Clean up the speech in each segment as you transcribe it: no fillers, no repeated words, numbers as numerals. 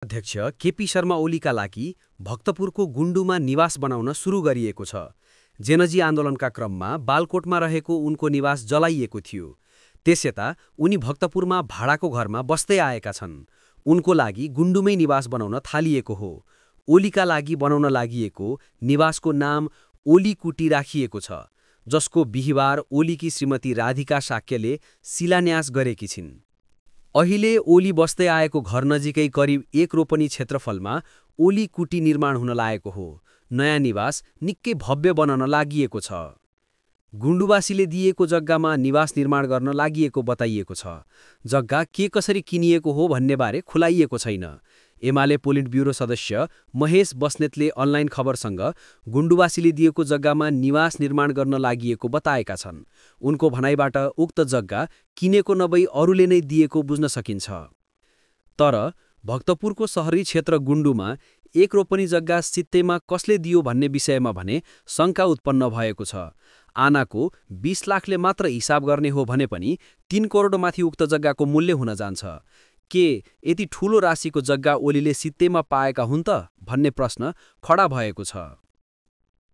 अध्यक्ष केपी शर्मा ओलीका लागि भक्तपुरको गुण्डुमा निवास बनाउन सुरु गरिएको छ। जेनजी आन्दोलनका क्रममा बालकोटमा रहेको उनको निवास जलाइएको थियो। त्यसयता उनी भक्तपुरमा भाडाको घरमा बस्दै आएका छन्। उनको लागि गुण्डुमै निवास बनाउन थालिएको हो। ओलीका लागि बनाउन लागिएको निवासको नाम ओली कुटी राखिएको छ, जसको बिहिबार ओलीकी श्रीमती राधिका शाक्यले शिलान्यास गरेकी छिन्। अहिले ओली बस्दै आएको घर नजिकै करिब 1 रोपनी क्षेत्रफलमा ओली कुटी निर्माण हुन लागेको हो। नयाँ निवास निकै भव्य बनाउन लागिएको छ। गुण्डुवासीले दिएको जग्गामा निवास निर्माण गर्न लागिएको बताइएको छ। जग्गा के कसरी किनिएको हो भन्ने बारे खुलाइएको छैन। एमाले पोलिट ब्युरो सदस्य महेश बस्नेतले अनलाइन खबरसँग गुण्डुवासीले दिएको जग्गामा निवास निर्माण गर्न लागिएको बताएका छन्। उनको भनाइबाट उक्त जग्गा किनेको नभई अरूले नै दिएको बुझ्न सकिन्छ। तर भक्तपुरको शहरी क्षेत्र गुण्डुमा 1 रोपनी जग्गा सित्तैमा कसले दियो भन्ने विषयमा भने शङ्का उत्पन्न भएको छ। आनाको 20 लाखले मात्र हिसाब गर्ने हो भने पनि 3 करोडमाथि उक्त जग्गाको मूल्य हुन जान्छ। के यति ठूलो राशिको जग्गा ओलीले सित्तैमा पाएका हुन् त भन्ने प्रश्न खडा भएको छ।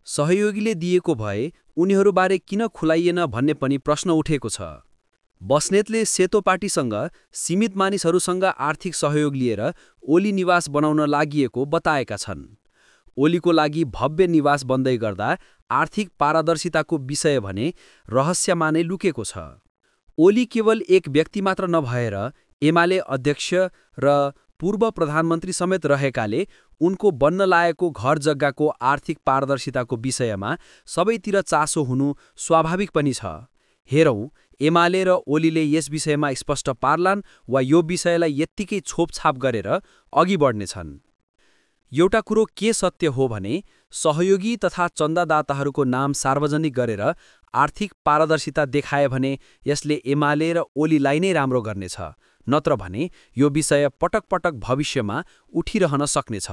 सहयोगीले दिएको भए उनीहरूबारे किन खुलाइएन भन्ने पनि प्रश्न उठेको छ। बस्नेतले सेतो पार्टीसँग सीमित मानिसहरूसँग आर्थिक सहयोग लिएर ओली निवास बनाउन लागिएको बताएका छन्। ओलीको लागि भव्य निवास बन्दै गर्दा आर्थिक पारदर्शिताको विषय भने रहस्यमा नै लुकेको छ। ओली केवल एक व्यक्ति मात्र नभएर एमाले अध्यक्ष र पूर्व प्रधानमन्त्री समेत रहेकाले उनको बन्न लागेको घर जग्गाको आर्थिक पारदर्शिताको विषयमा सबैतिर चासो हुनु स्वाभाविक पनि छ। हेरौँ एमाले र ओलीले यस विषयमा स्पष्ट पार्लान् वा यो विषयलाई यत्तिकै छोपछाप गरेर अघि बढ्नेछन्। एउटा कुरो के सत्य हो भने सहयोगी तथा चन्दादाताहरूको नाम सार्वजनिक गरेर आर्थिक पारदर्शिता देखाए भने यसले एमाले र ओलीलाई नै राम्रो गर्नेछ। नत्र भने यो विषय पटक पटक भविष्यमा उठिरहन सक्नेछ।